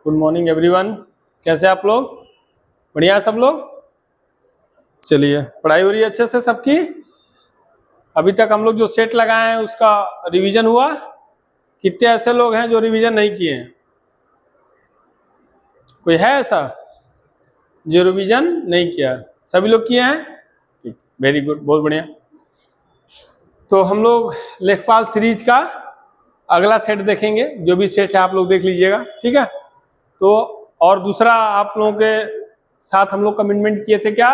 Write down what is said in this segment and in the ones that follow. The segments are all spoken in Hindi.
Good morning everyone. कैसे आप लोग? बढ़िया सब लोग? चलिए, पढ़ाई हो रही है अच्छे से सबकी? अभी तक हम लोग जो सेट लगाए हैं उसका रिवीजन हुआ? कितने ऐसे लोग हैं जो रिवीजन नहीं किए हैं? कोई है ऐसा जो रिवीजन नहीं किया? सभी लोग किए हैं? ठीक, वेरी गुड, बहुत बढ़िया। तो हम लोग लेखपाल सीरीज का अगला सेट देखेंगे। जो भी सेट है आप लोग देख लीजिएगा, ठीक है? तो और दूसरा आप लोगों के साथ हम लोग कमिटमेंट किए थे क्या,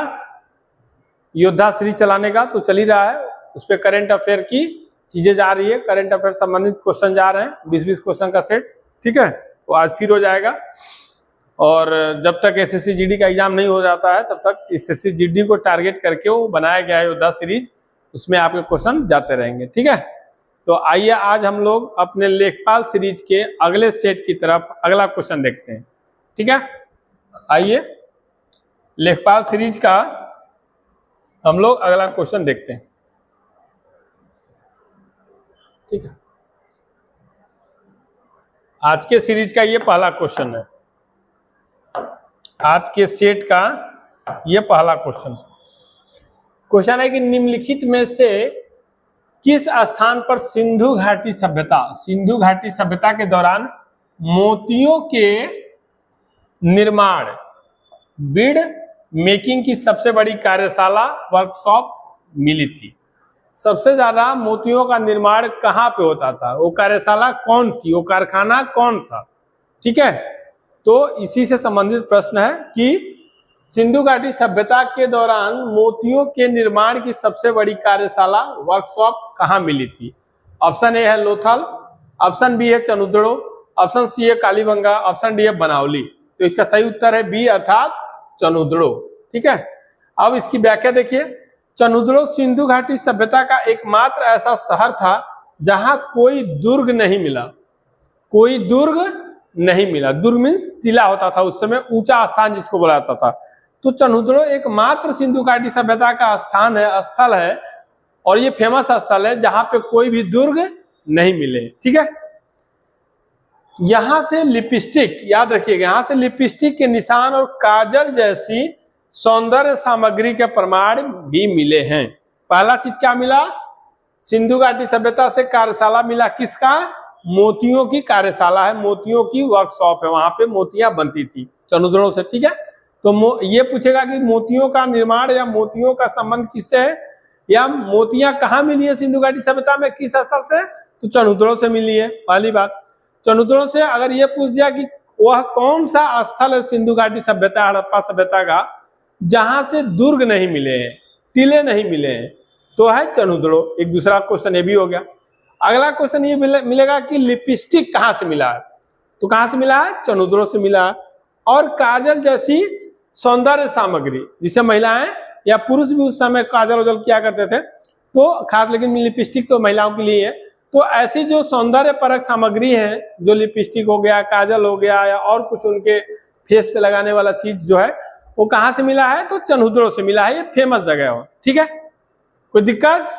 योद्धा सीरीज चलाने का, तो चल ही रहा है। उस पर करंट अफेयर की चीजें जा रही है, करंट अफेयर संबंधित क्वेश्चन जा रहे हैं, 20-20 क्वेश्चन का सेट, ठीक है? तो आज फिर हो जाएगा। और जब तक एसएससी जीडी का एग्जाम नहीं हो जाता है तब तक एसएससी जीडी को टारगेट करके वो बनाया गया है योद्धा सीरीज, उसमें आपके क्वेश्चन जाते रहेंगे, ठीक है? तो आइए आज हम लोग अपने लेखपाल सीरीज के अगले सेट की तरफ अगला क्वेश्चन देखते हैं, ठीक है? आइए लेखपाल सीरीज का हम लोग अगला क्वेश्चन देखते हैं, ठीक है? आज के सीरीज का ये पहला क्वेश्चन है, आज के सेट का ये पहला क्वेश्चन है कि निम्नलिखित में से किस स्थान पर सिंधु घाटी सभ्यता के दौरान मोतियों के निर्माण बीड मेकिंग की सबसे बड़ी कार्यशाला वर्कशॉप मिली थी? सबसे ज्यादा मोतियों का निर्माण कहाँ पे होता था? वो कार्यशाला कौन थी? वो कारखाना कौन था? ठीक है, तो इसी से संबंधित प्रश्न है कि सिंधु घाटी सभ्यता के दौरान मोतियों के निर्माण की सबसे बड़ी कार्यशाला वर्कशॉप कहाँ मिली थी? ऑप्शन ए है लोथल, ऑप्शन बी है चनुद्रो, ऑप्शन सी है कालीबंगा, ऑप्शन डी है बनावली। तो इसका सही उत्तर है बी अर्थात चनुद्रो, ठीक है? अब इसकी व्याख्या देखिए। चनुद्रो सिंधु घाटी सभ्यता का एकमात्र ऐसा शहर था जहां कोई दुर्ग नहीं मिला। कोई दुर्ग नहीं मिला, दुर्ग मीन्स टीला होता था उस समय, ऊंचा स्थान जिसको बोला जाता था। तो चनुद्रो एकमात्र सिंधु घाटी सभ्यता का स्थान है, स्थल है, और ये फेमस स्थल है जहां पे कोई भी दुर्ग नहीं मिले, ठीक है? यहां से लिपस्टिक, याद रखिएगा, यहां से लिपस्टिक के निशान और काजल जैसी सौंदर्य सामग्री के प्रमाण भी मिले हैं। पहला चीज क्या मिला? सिंधु घाटी सभ्यता से कार्यशाला मिला, किसका? मोतियों की कार्यशाला है, मोतियों की वर्कशॉप है, वहां पे मोतियां बनती थी चनुद्रो से, ठीक है? तो ये पूछेगा कि मोतियों का निर्माण या मोतियों का संबंध किससे है, या मोतियां कहाँ मिली है सिंधु घाटी सभ्यता में, किस स्थल से? तो चनुद्रो से मिली है, पहली बात। चनुद्रो से अगर ये पूछ दिया कि वह कौन सा स्थल है सिंधु घाटी सभ्यता, हड़प्पा सभ्यता का, जहां से दुर्ग नहीं मिले हैं, टीले नहीं मिले हैं, तो है चनुद्रो। एक दूसरा क्वेश्चन ये भी हो गया। अगला क्वेश्चन ये मिलेगा कि लिपस्टिक कहाँ से मिला है? तो कहाँ से मिला है? चनुद्रो से मिला है। और काजल जैसी सौंदर्य सामग्री, जिसे महिलाएं या पुरुष भी उस समय काजल वजल किया करते थे, तो खास, लेकिन लिपस्टिक तो महिलाओं के लिए है। तो ऐसी जो सौंदर्य परक सामग्री है, जो लिपस्टिक हो गया, काजल हो गया, या और कुछ उनके फेस पे लगाने वाला चीज जो है, वो कहाँ से मिला है? तो चनुद्रो से मिला है। ये फेमस जगह है, ठीक है? कोई दिक्कत?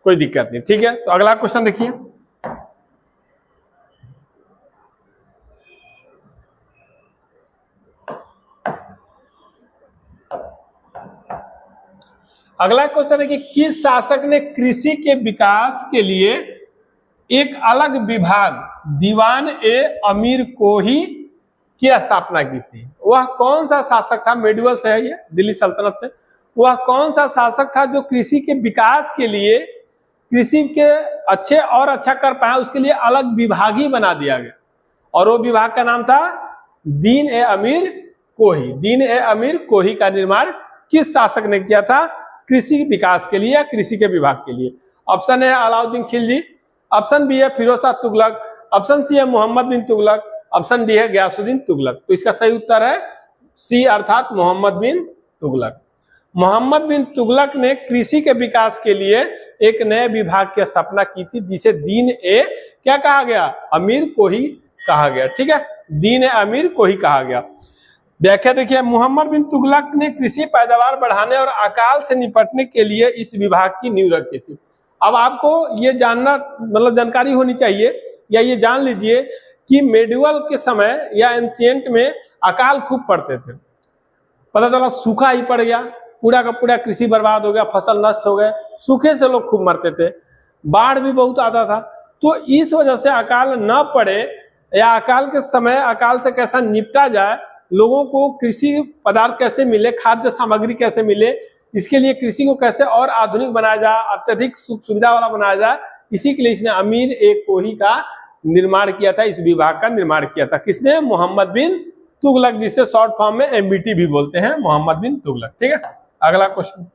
कोई दिक्कत नहीं, ठीक है? तो अगला क्वेश्चन देखिए। अगला क्वेश्चन है कि किस शासक ने कृषि के विकास के लिए एक अलग विभाग दीवान ए अमीर कोही की स्थापना की थी? वह कौन सा शासक था? मेडुअल से है ये, दिल्ली सल्तनत से। वह कौन सा शासक था जो कृषि के विकास के लिए, कृषि के अच्छे और अच्छा कर पाए, उसके लिए अलग विभाग ही बना दिया गया? और वो विभाग का नाम था दीन ए अमीर कोही। दीन ए अमीर कोही का निर्माण किस शासक ने किया था कृषि विकास के लिए या कृषि के विभाग के लिए? Option A Alauddin Khilji, option B है फिरोज शाह तुगलक, ऑप्शन सी है मोहम्मद बिन तुगलक, ऑप्शन डी है गयासुद्दीन तुगलक। तो इसका सही उत्तर है सी अर्थात मोहम्मद बिन तुगलक। मोहम्मद बिन तुगलक ने कृषि के विकास के लिए एक नए विभाग की स्थापना की थी, जिसे दीन ए क्या कहा गया? अमीर कोही कहा गया, ठीक है? दीन ए अमीर कोही कहा गया। व्याख्या देखिए। मोहम्मद बिन तुगलक ने कृषि पैदावार बढ़ाने और अकाल से निपटने के लिए इस विभाग की नींव रखी थी। अब आपको ये जानना, मतलब जानकारी होनी चाहिए, या ये जान लीजिए कि मेडिवल के समय या एंशिएंट में अकाल खूब पड़ते थे। पता चला सूखा ही पड़ गया, पूरा का पूरा कृषि बर्बाद हो गया, फसल नष्ट हो गए, सूखे से लोग खूब मरते थे, बाढ़ भी बहुत आता था। तो इस वजह से अकाल न पड़े या अकाल के समय अकाल से कैसा निपटा जाए, लोगों को कृषि पदार्थ कैसे मिले, खाद्य सामग्री कैसे मिले, इसके लिए कृषि को कैसे और आधुनिक बनाया जाए, अत्यधिक सुख सुविधा वाला बनाया जाए, इसी के लिए इसने अमीर एक कोही का निर्माण किया था, इस विभाग का निर्माण किया था। किसने? मोहम्मद बिन तुगलक, जिसे शॉर्ट फॉर्म में एमबीटी भी बोलते हैं, मोहम्मद बिन तुगलक। ठीक है, अगला क्वेश्चन।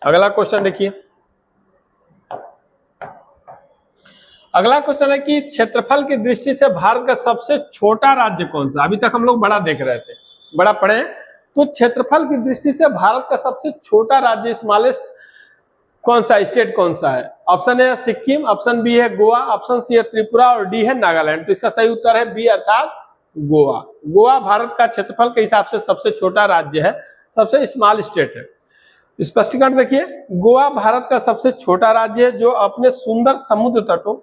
अगला क्वेश्चन देखिए, अगला क्वेश्चन है कि क्षेत्रफल की दृष्टि से भारत का सबसे छोटा राज्य कौन सा? अभी तक हम लोग बड़ा देख रहे थे, बड़ा पढ़े, तो क्षेत्रफल की दृष्टि से भारत का सबसे छोटा राज्य, स्मॉलेस्ट कौन सा स्टेट कौन सा है? ऑप्शन है सिक्किम, ऑप्शन बी है गोवा, ऑप्शन सी है त्रिपुरा और डी है नागालैंड। तो इसका सही उत्तर है बी अर्थात गोवा। गोवा भारत का क्षेत्रफल के हिसाब से सबसे छोटा राज्य है, सबसे स्मॉल स्टेट है। स्पष्टीकरण देखिए, गोवा भारत का सबसे छोटा राज्य है जो अपने सुंदर समुद्र तटों,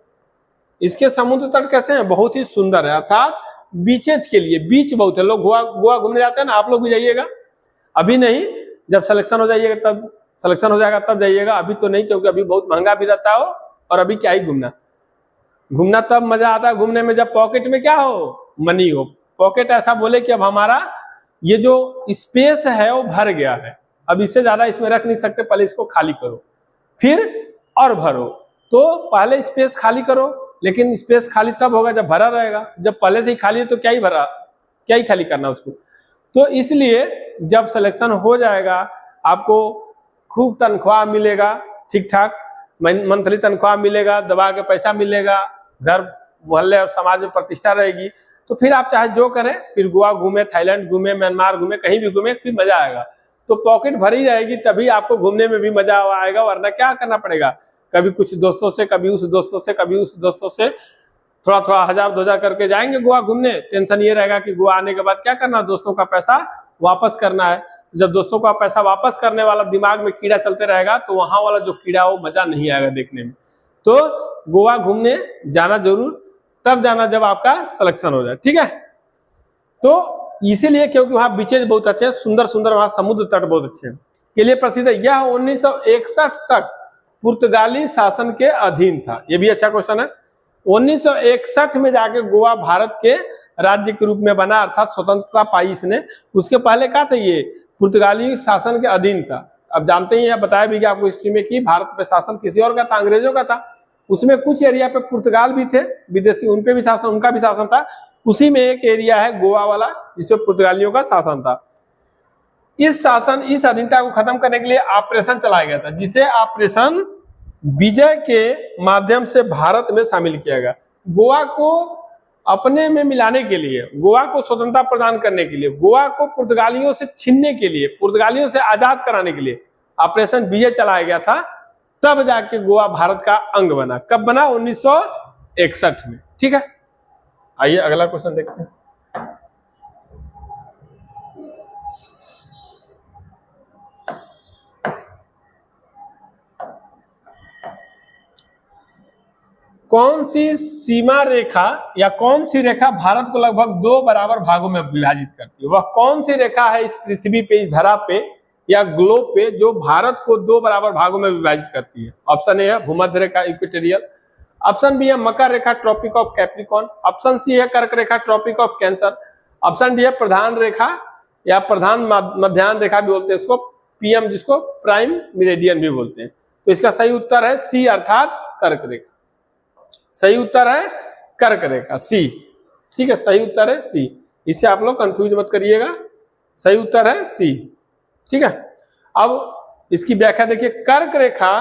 इसके समुद्र तट कैसे हैं? बहुत ही सुंदर है, अर्थात बीचेज के लिए बीच बहुत है। लोग गोवा घूमने जाते हैं ना, आप लोग भी जाइएगा, अभी नहीं, जब सिलेक्शन हो जाइएगा तब, सिलेक्शन हो जाएगा तब जाइएगा, अभी तो नहीं, क्योंकि अभी बहुत महंगा भी रहता हो और अभी क्या ही घूमना, घूमना तब मजा आता है घूमने में जब पॉकेट में क्या हो, मनी हो। पॉकेट ऐसा बोले कि अब हमारा ये जो स्पेस है वो भर गया है, अब इससे ज्यादा इसमें रख नहीं सकते, पहले इसको खाली करो फिर और भरो। तो पहले स्पेस खाली करो, लेकिन स्पेस खाली तब होगा जब भरा रहेगा, जब पहले से ही खाली है तो क्या ही भरा, क्या ही खाली करना उसको। तो इसलिए जब सिलेक्शन हो जाएगा, आपको खूब तनख्वाह मिलेगा, ठीक ठाक मंथली तनख्वाह मिलेगा, दवा के पैसा मिलेगा, घर मोहल्ले और समाज में प्रतिष्ठा रहेगी, तो फिर आप चाहे जो करें, फिर गोवा घूमे, थाईलैंड घूमे, म्यांमार घूमे, कहीं भी घूमे, फिर मजा आएगा। तो पॉकेट भरी रहेगी तभी आपको घूमने में भी मजा आएगा, वरना क्या करना पड़ेगा, कभी कुछ दोस्तों से, कभी उस दोस्तों से, कभी उस दोस्तों से, थोड़ा थोड़ा 1000-2000 करके जाएंगे गोवा घूमने। टेंशन ये रहेगा कि गोवा आने के बाद क्या करना, दोस्तों का पैसा वापस करना है। जब दोस्तों का पैसा वापस करने वाला दिमाग में कीड़ा चलते रहेगा, तो वहां वाला जो कीड़ा वो मजा नहीं आएगा देखने में। तो गोवा घूमने जाना जरूर, तब जाना जब आपका सिलेक्शन हो जाए, ठीक है। तो इसीलिए क्योंकि वहां बीचेज बहुत अच्छे, सुंदर सुंदर, वहां समुद्र तट बहुत अच्छे के लिए प्रसिद्ध है। यह 1961 तक पुर्तगाली शासन के अधीन था। ये भी अच्छा क्वेश्चन है। 1961 में जाके गोवा भारत के राज्य के रूप में बना, अर्थात स्वतंत्रता पाई इसने। उसके पहले क्या था, ये पुर्तगाली शासन के अधीन था। अब जानते ही, बताया भी आपको हिस्ट्री में कि भारत पे शासन किसी और का था, अंग्रेजों का था। उसमें कुछ एरिया पे पुर्तगाल भी थे विदेशी, उन पे भी शासन, उनका भी शासन था। उसी में एक एरिया है गोवा वाला, जिसमें पुर्तगालियों का शासन था। इस शासन, इस अधीनता को खत्म करने के लिए ऑपरेशन चलाया गया था, जिसे ऑपरेशन विजय के माध्यम से भारत में शामिल किया गया। गोवा को अपने में मिलाने के लिए, गोवा को स्वतंत्रता प्रदान करने के लिए, गोवा को पुर्तगालियों से छीनने के लिए, पुर्तगालियों से आजाद कराने के लिए ऑपरेशन विजय चलाया गया था। तब जाके गोवा भारत का अंग बना। कब बना? 1961 में, ठीक है। आइए अगला क्वेश्चन देखते हैं। कौन सी सीमा रेखा या कौन सी रेखा भारत को लगभग 2 बराबर भागों में विभाजित करती है? वह कौन सी रेखा है इस पृथ्वी पे, इस धरा पे या ग्लोब पे, जो भारत को 2 बराबर भागों में विभाजित करती है? ऑप्शन ए है भूमध्य रेखा, इक्वेटोरियल। ऑप्शन बी है मकर रेखा, tropic of Capricorn. Option C है कर्क रेखा, tropic of cancer. Option D है प्रधान रेखा या प्रधान मध्याह्न रेखा भी बोलते हैं इसको, पीएम, जिसको प्राइम मेरिडियन भी बोलते हैं। तो इसका सही उत्तर है सी, अर्थात कर्क रेखा। सही उत्तर है कर्क रेखा, सी, ठीक है। सही उत्तर है सी, इससे आप लोग कंफ्यूज मत करिएगा, सही उत्तर है सी, ठीक है। अब इसकी व्याख्या देखिए। कर्क रेखा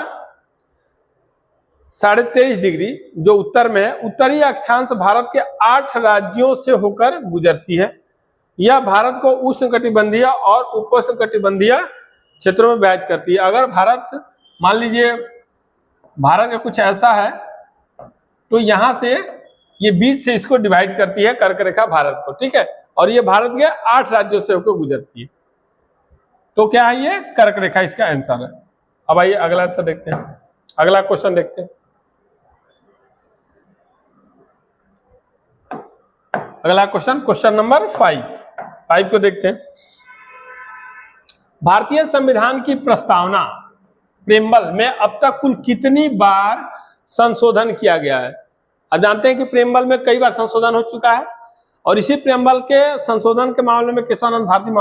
23.5 डिग्री जो उत्तर में है, उत्तरी अक्षांश भारत के 8 राज्यों से होकर गुजरती है। यह भारत को उष्णकटिबंधीय और उपोष्णकटिबंधीय क्षेत्रों में विभाजित करती है। अगर भारत, मान लीजिए भारत का कुछ ऐसा है, तो यहां से ये बीच से इसको डिवाइड करती है कर्क रेखा भारत को, ठीक है। और ये भारत के 8 राज्यों से होकर गुजरती है। तो क्या है ये? कर्क रेखा इसका आंसर है। अब आइए अगला आंसर देखते हैं, अगला क्वेश्चन देखते हैं। अगला क्वेश्चन, क्वेश्चन नंबर 5 को देखते हैं। भारतीय संविधान की प्रस्तावना प्रेम्बल में अब तक कुल कितनी बार संशोधन किया गया है? अब जानते हैं कि प्रेम्बल में कई बार संशोधन हो चुका है, और इसी प्रेम्बल के संशोधन के मामले में केशवानंद भारती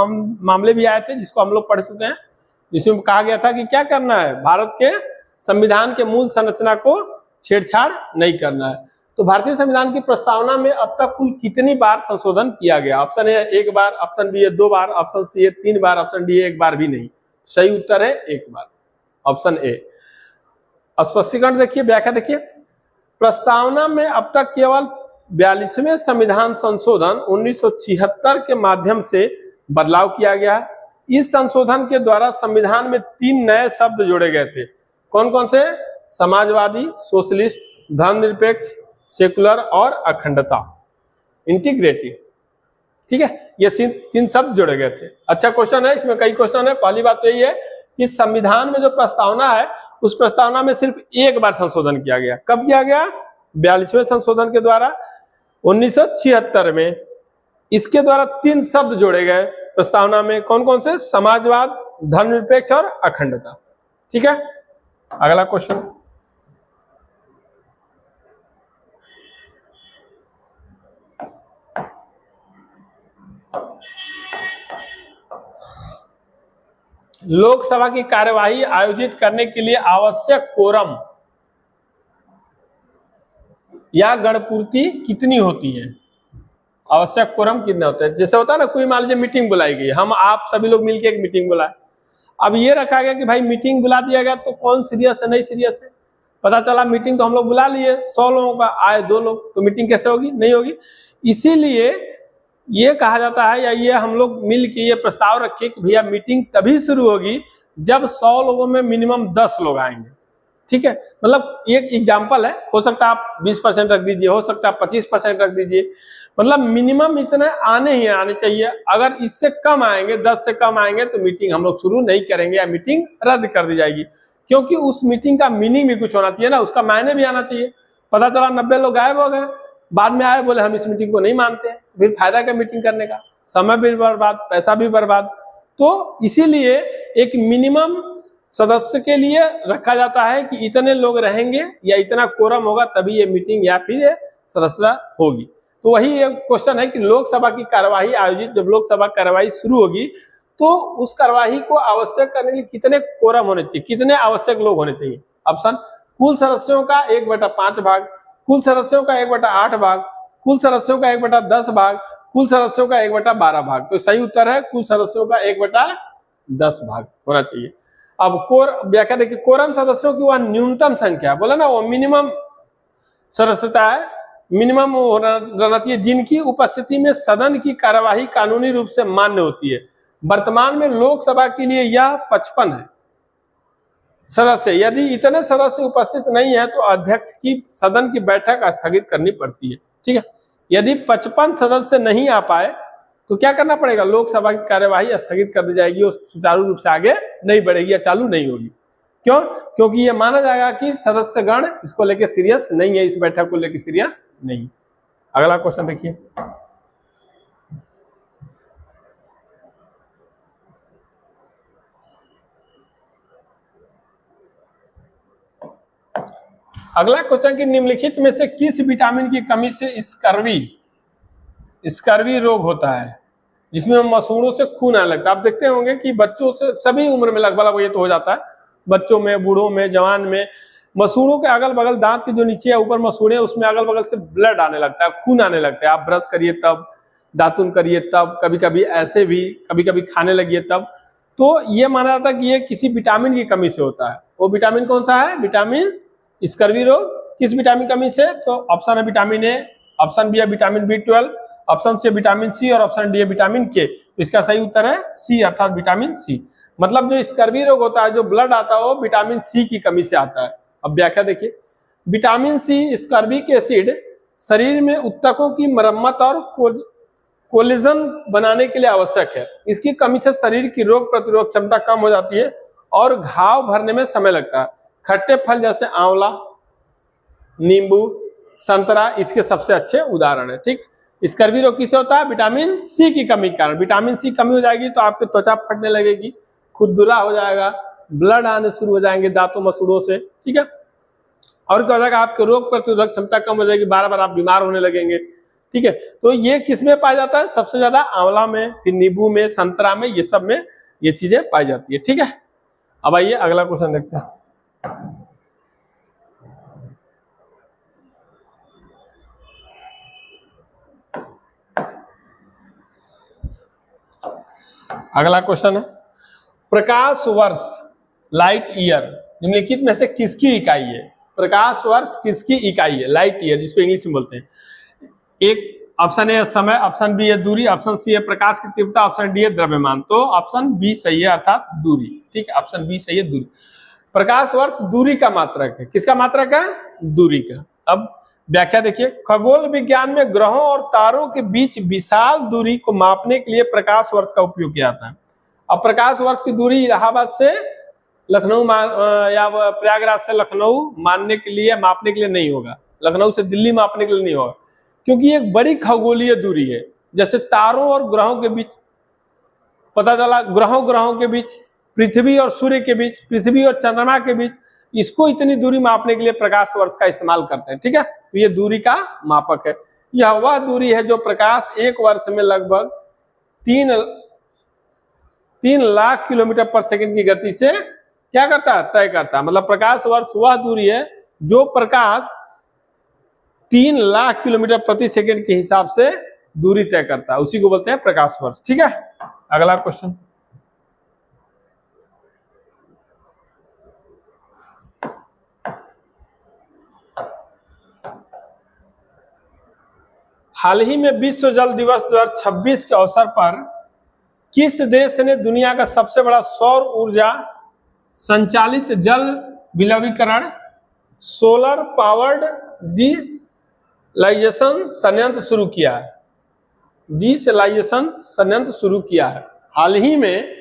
मामले भी आए थे, जिसको हम लोग पढ़ चुके हैं, जिसमें कहा गया था कि क्या करना है, भारत के संविधान के मूल संरचना को छेड़छाड़ नहीं करना है। तो भारतीय संविधान की प्रस्तावना में अब तक कुल कितनी बार संशोधन किया गया? ऑप्शन ए 1 बार, ऑप्शन बी 2 बार, ऑप्शन सी 3 बार, ऑप्शन डी 1 बार भी नहीं। सही उत्तर है 1 बार, ऑप्शन ए। स्पष्टीकरण देखिए, व्याख्या देखिए। प्रस्तावना में अब तक केवल 42वें संविधान संशोधन 1976 के माध्यम से बदलाव किया गया। इस संशोधन के द्वारा संविधान में 3 नए शब्द जोड़े गए थे। कौन कौन से? समाजवादी, सोशलिस्ट, धर्मनिरपेक्ष, सेकुलर और अखंडता, इंटीग्रेटिव। ठीक है, ये 3 शब्द जोड़े गए थे। अच्छा क्वेश्चन है, इसमें कई क्वेश्चन है। पहली बात तो यही है कि संविधान में जो प्रस्तावना है, उस प्रस्तावना में सिर्फ 1 बार संशोधन किया गया। कब किया गया? 42वें संशोधन के द्वारा 1976 में। इसके द्वारा 3 शब्द जोड़े गए प्रस्तावना में। कौन कौन से? समाजवाद, धर्मनिरपेक्ष और अखंडता। ठीक है, अगला क्वेश्चन। लोकसभा की कार्यवाही आयोजित करने के लिए आवश्यक कोरम या गणपूर्ति कितनी होती है? आवश्यक कोरम कितना होता है? जैसे होता है ना, कोई मान लीजिए मीटिंग बुलाई गई, हम आप सभी लोग मिलकर एक मीटिंग बुलाए। अब ये रखा गया कि भाई मीटिंग बुला दिया गया, तो कौन सीरियस है नहीं सीरियस है। पता चला मीटिंग तो हम लोग बुला लिए, 100 लोगों का, आए 2 लोग, तो मीटिंग कैसे होगी? नहीं होगी। इसीलिए ये कहा जाता है, या ये हम लोग मिल के ये प्रस्ताव रखे कि भैया मीटिंग तभी शुरू होगी जब 100 लोगों में मिनिमम 10 लोग आएंगे। ठीक है, मतलब एक एग्जाम्पल है, हो सकता है आप 20% रख दीजिए, हो सकता है 25% रख दीजिए, मतलब मिनिमम इतने आने ही आने चाहिए। अगर इससे कम आएंगे, 10 से कम आएंगे, तो मीटिंग हम लोग शुरू नहीं करेंगे या मीटिंग रद्द कर दी जाएगी। क्योंकि उस मीटिंग का मीनिंग भी कुछ होना चाहिए ना, उसका मायने भी आना चाहिए। पता चला 90 लोग गायब हो गए, बाद में आए बोले हम इस मीटिंग को नहीं मानते हैं, फिर फायदा क्या मीटिंग करने का? समय भी बर्बाद, पैसा भी बर्बाद। तो इसीलिए एक मिनिमम सदस्य के लिए रखा जाता है कि इतने लोग रहेंगे या इतना कोरम होगा, तभी ये मीटिंग या फिर ये सदस्यता होगी। तो वही एक क्वेश्चन है कि लोकसभा की कार्यवाही आयोजित, जब लोकसभा कार्यवाही शुरू होगी, तो उस कार्यवाही को आवश्यक करने के लिए कितने कोरम होने चाहिए, कितने आवश्यक लोग होने चाहिए? ऑप्शन, कुल सदस्यों का 1/5 भाग, कुल सदस्यों का 1/8 भाग, कुल सदस्यों का 1/10 भाग, कुल सदस्यों का 1/12 भाग। तो सही उत्तर है कुल सदस्यों का 1/10 भाग होना चाहिए। अब व्याख्या देखिए, कोरम सदस्यों की वह न्यूनतम संख्या, बोला ना, वो मिनिमम सदस्यता है, मिनिमम रहना चाहिए जिनकी उपस्थिति में सदन की कार्यवाही कानूनी रूप से मान्य होती है। वर्तमान में लोकसभा के लिए यह 55 है सदस्य। यदि इतने सदस्य उपस्थित नहीं है तो अध्यक्ष की सदन की बैठक स्थगित करनी पड़ती है। ठीक है, यदि 55 सदस्य नहीं आ पाए तो क्या करना पड़ेगा? लोकसभा की कार्यवाही स्थगित कर दी जाएगी और सुचारू रूप से आगे नहीं बढ़ेगी या चालू नहीं होगी। क्यों? क्योंकि ये माना जाएगा कि सदस्यगण इसको लेके सीरियस नहीं है, इस बैठक को लेके सीरियस नहीं। अगला क्वेश्चन देखिए, अगला क्वेश्चन कि निम्नलिखित में से किस विटामिन की कमी से स्कर्वी रोग होता है, जिसमें मसूड़ों से खून आने लगता है? आप देखते होंगे कि बच्चों से सभी उम्र में लगभग ये तो हो जाता है, बच्चों में, बूढ़ों में, जवान में, मसूड़ों के अगल बगल, दांत के जो नीचे या ऊपर मसूड़े, उसमें अगल बगल से ब्लड आने लगता है, खून आने लगता है। आप ब्रश करिए तब, दातुन करिए तब, कभी कभी ऐसे भी, कभी कभी खाने लगिए तब। तो ये माना जाता है कि ये किसी विटामिन की कमी से होता है। वो विटामिन कौन सा है? विटामिन स्कर्वी रोग किस विटामिन कमी से? तो ऑप्शन है विटामिन ए, ऑप्शन बी है vitamin B12, option C vitamin C और ऑप्शन डी है विटामिन के। तो इसका सही उत्तर है सी, अर्थात विटामिन सी। मतलब जो स्कर्वी रोग होता है, जो ब्लड आता है, वो विटामिन सी की कमी से आता है। अब व्याख्या देखिए, विटामिन सी स्कर्विक एसिड शरीर में ऊतकों की मरम्मत और कोलेजन बनाने के लिए आवश्यक है। इसकी कमी से शरीर की रोग प्रतिरोधक क्षमता कम हो जाती है और घाव भरने में समय लगता है। खट्टे फल जैसे आंवला, नींबू, संतरा इसके सबसे अच्छे उदाहरण है। ठीक, स्कर्वी रोग किससे होता है? विटामिन सी की कमी के कारण। विटामिन सी कमी हो जाएगी तो आपकी त्वचा फटने लगेगी, खुरदुरा हो जाएगा, ब्लड आने शुरू हो जाएंगे दांतों मसूड़ों से। ठीक है, और क्या हो जाएगा? आपके रोग प्रतिरोधक क्षमता कम हो जाएगी, बार बार आप बीमार होने लगेंगे। ठीक है, तो ये किसमें पाया जाता है? सबसे ज्यादा आंवला में, फिर नींबू में, संतरा में, ये सब में ये चीजें पाई जाती है। ठीक है, अब आइए अगला क्वेश्चन देखते हैं। अगला क्वेश्चन है, प्रकाश वर्ष लाइट ईयर निम्नलिखित में से किसकी इकाई है? प्रकाश वर्ष किसकी इकाई है? लाइट ईयर, जिसको इंग्लिश में बोलते हैं। एक ऑप्शन ए समय, ऑप्शन बी है दूरी, ऑप्शन सी है प्रकाश की तीव्रता, ऑप्शन डी है द्रव्यमान। तो ऑप्शन बी सही है, अर्थात दूरी। ठीक है, ऑप्शन बी सही है, दूरी। प्रकाश वर्ष दूरी का मात्रक है। किसका मात्रक है? दूरी का। अब व्याख्या देखिए, खगोल विज्ञान में ग्रहों और तारों के बीच विशाल दूरी को मापने के लिए प्रकाश वर्ष का उपयोग किया जाता है। अब प्रकाश वर्ष की दूरी इलाहाबाद से लखनऊ या प्रयागराज से लखनऊ मापने के लिए नहीं होगा, लखनऊ से दिल्ली मापने के लिए नहीं होगा, क्योंकि एक बड़ी खगोलीय दूरी है। जैसे तारों और ग्रहों के बीच, पता चला ग्रहों के बीच, पृथ्वी और सूर्य के बीच, पृथ्वी और चंद्रमा के बीच, इसको इतनी दूरी मापने के लिए प्रकाश वर्ष का इस्तेमाल करते हैं। ठीक है, तो ये दूरी का मापक है। यह वह दूरी है जो प्रकाश एक वर्ष में लगभग 3 लाख किलोमीटर पर सेकंड की गति से क्या करता है? तय करता है। मतलब प्रकाश वर्ष वह दूरी है जो प्रकाश 3 लाख किलोमीटर प्रति सेकंड के हिसाब से दूरी तय करता है, उसी को बोलते हैं प्रकाश वर्ष। ठीक है, अगला क्वेश्चन, हाल ही में विश्व जल दिवस 2026 के अवसर पर किस देश ने दुनिया का सबसे बड़ा सौर ऊर्जा संचालित जल विलवीकरण सोलर पावर्ड डीसैलिनेशन संयंत्र शुरू किया है? डीसैलिनेशन संयंत्र शुरू किया है। हाल ही में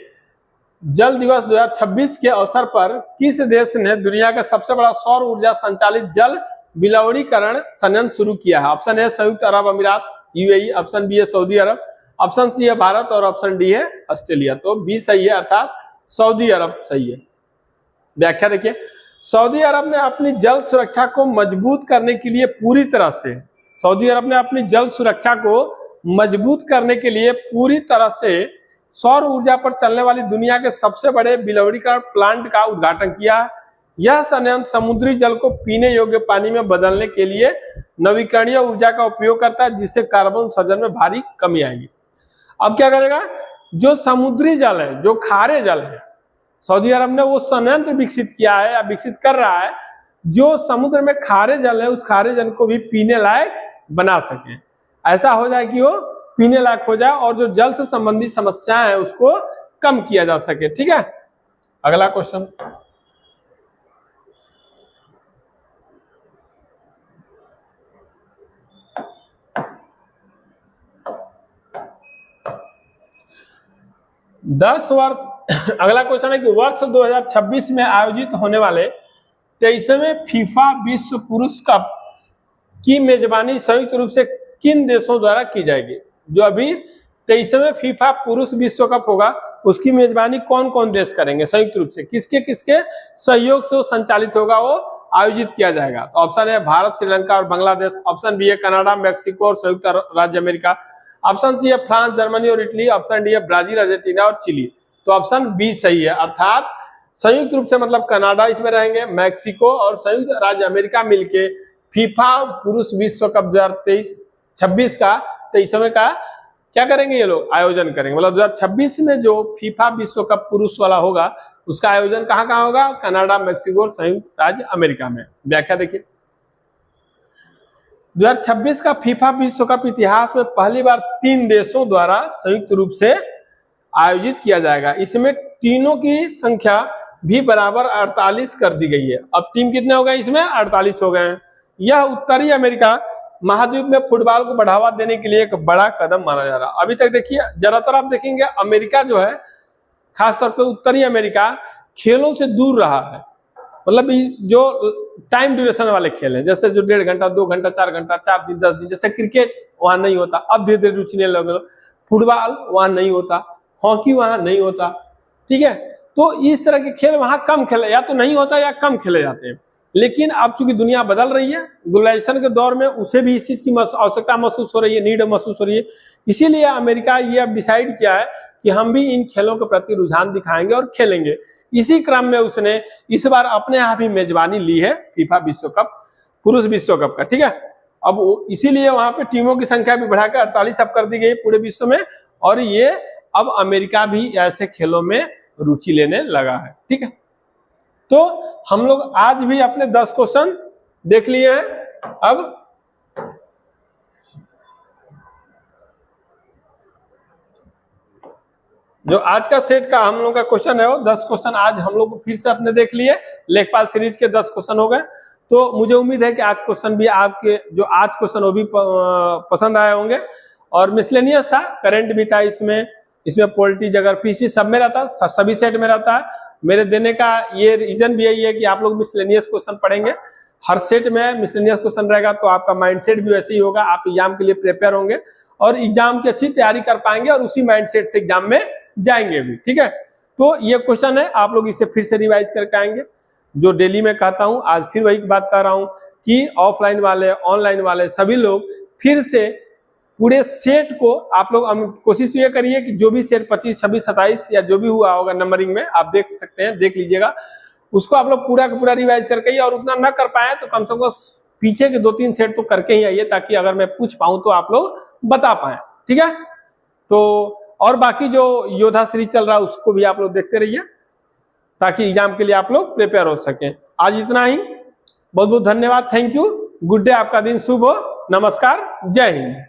जल दिवस 2026 के अवसर पर किस देश ने दुनिया का सबसे बड़ा सौर ऊर्जा संचालित जल विलवणीकरण संयंत्र शुरू किया है? ऑप्शन ए संयुक्त अरब अमीरात यूएई, ऑप्शन बी है सऊदी अरब, ऑप्शन सी है भारत और ऑप्शन डी है ऑस्ट्रेलिया। तो बी सही है, अर्थात सऊदी अरब सही है। व्याख्या देखिए, सऊदी अरब ने अपनी जल सुरक्षा को मजबूत करने के लिए पूरी तरह से सौर ऊर्जा पर चलने वाली दुनिया के सबसे बड़े विलवणीकरण प्लांट का उद्घाटन किया है। यह संयंत्र समुद्री जल को पीने योग्य पानी में बदलने के लिए नवीकरणीय ऊर्जा का उपयोग करता है, जिससे कार्बन उत्सर्जन में भारी कमी आएगी। अब क्या करेगा? जो समुद्री जल है, जो खारे जल है, सऊदी अरब ने वो संयंत्र विकसित किया है या विकसित कर रहा है जो समुद्र में खारे जल है, उस खारे जल को भी पीने लायक बना सके। ऐसा हो जाए कि वो पीने लायक हो जाए और जो जल से संबंधित समस्याएं हैं उसको कम किया जा सके। ठीक है, अगला क्वेश्चन, अगला क्वेश्चन है कि वर्ष 2026 में आयोजित होने वाले 23वें फीफा विश्व पुरुष कप की मेजबानी संयुक्त रूप से किन देशों द्वारा की जाएगी? जो अभी 23वें फीफा पुरुष विश्व कप होगा उसकी मेजबानी कौन कौन देश करेंगे? संयुक्त रूप से किसके किसके सहयोग से वो संचालित होगा, वो आयोजित किया जाएगा? तो ऑप्शन है भारत, श्रीलंका और बांग्लादेश, ऑप्शन बी है कनाडा, मैक्सिको और संयुक्त राज्य अमेरिका, ऑप्शन सी है फ्रांस, जर्मनी और इटली, ऑप्शन डी है ब्राजील, अर्जेंटीना और चिली। तो ऑप्शन बी सही है, अर्थात संयुक्त रूप से मतलब कनाडा इसमें रहेंगे, मैक्सिको और संयुक्त राज्य अमेरिका मिलके फीफा पुरुष विश्व कप 2026 का 23वें का क्या करेंगे? ये लोग आयोजन करेंगे। मतलब 2026 में जो फीफा विश्व कप पुरुष वाला होगा उसका आयोजन कहाँ कहाँ होगा? कनाडा, मैक्सिको और संयुक्त राज्य अमेरिका में। व्याख्या देखिए, 2026 का फीफा विश्व कप इतिहास में पहली बार 3 देशों द्वारा संयुक्त रूप से आयोजित किया जाएगा। इसमें टीमों की संख्या भी बराबर 48 कर दी गई है। अब टीम कितने हो गए? इसमें 48 हो गए हैं। यह उत्तरी अमेरिका महाद्वीप में फुटबॉल को बढ़ावा देने के लिए एक बड़ा कदम माना जा रहा है। अभी तक देखिए, ज्यादातर आप देखेंगे अमेरिका जो है, खासतौर पर उत्तरी अमेरिका खेलों से दूर रहा है। मतलब जो टाइम ड्यूरेशन वाले खेल हैं, जैसे जो 1.5 घंटा 2 घंटा 4 घंटा 4 दिन 10 दिन, जैसे क्रिकेट वहां नहीं होता, अब धीरे धीरे रुचि नहीं लगे। फुटबॉल वहां नहीं होता, हॉकी वहां नहीं होता, ठीक है। तो इस तरह के खेल वहां कम खेले, या तो नहीं होता या कम खेले जाते हैं। लेकिन अब चूंकि दुनिया बदल रही है, ग्लोबलाइजेशन के दौर में उसे भी इस चीज की आवश्यकता महसूस हो रही है, नीड महसूस हो रही है। इसीलिए अमेरिका ये अब डिसाइड किया है कि हम भी इन खेलों के प्रति रुझान दिखाएंगे और खेलेंगे। इसी क्रम में उसने इस बार अपने यहाँ भी मेजबानी ली है फीफा विश्व कप, पुरुष विश्व कप का, ठीक है। अब इसीलिए वहां पे टीमों की संख्या भी बढ़ाकर 48 अब कर दी गई पूरे विश्व में, और ये अब अमेरिका भी ऐसे खेलों में रुचि लेने लगा है, ठीक है। तो हम लोग आज भी अपने 10 क्वेश्चन देख लिए हैं। अब जो आज का सेट का हम लोग का क्वेश्चन है वो 10 क्वेश्चन आज हम लोग फिर से अपने देख लिए। लेखपाल सीरीज के 10 क्वेश्चन हो गए। तो मुझे उम्मीद है कि आज क्वेश्चन भी आपके जो आज क्वेश्चन वो भी पसंद आए होंगे। और मिसलेनियस था, करंट भी था इसमें पॉलिटी जगह पीसी सब में रहता, सभी सेट में रहता है। मेरे देने का ये रीजन भी यही है कि आप लोग मिसलेनियस क्वेश्चन पढ़ेंगे, हर सेट में मिसलेनियस क्वेश्चन रहेगा, तो आपका माइंडसेट भी वैसे ही होगा, आप एग्जाम के लिए प्रिपेयर होंगे और एग्जाम की अच्छी तैयारी कर पाएंगे और उसी माइंडसेट से एग्जाम में जाएंगे भी, ठीक है। तो ये क्वेश्चन है, आप लोग इसे फिर से रिवाइज करके आएंगे। जो डेली में कहता हूं, आज फिर वही बात कर रहा हूं कि ऑफलाइन वाले ऑनलाइन वाले सभी लोग फिर से पूरे सेट को आप लोग कोशिश तो ये करिए कि जो भी सेट 25, 26, 27 या जो भी हुआ होगा नंबरिंग में, आप देख सकते हैं, देख लीजिएगा, उसको आप लोग पूरा का पूरा रिवाइज करके ही, और उतना ना कर पाए तो कम से कम पीछे के 2-3 सेट तो करके ही आइए, ताकि अगर मैं पूछ पाऊं तो आप लोग बता पाए, ठीक है। तो और बाकी जो योद्धा सीरीज चल रहा है उसको भी आप लोग देखते रहिए, ताकि एग्जाम के लिए आप लोग प्रिपेयर हो सकें। आज इतना ही, बहुत बहुत धन्यवाद, थैंक यू, गुड डे, आपका दिन शुभ हो, नमस्कार, जय हिंद।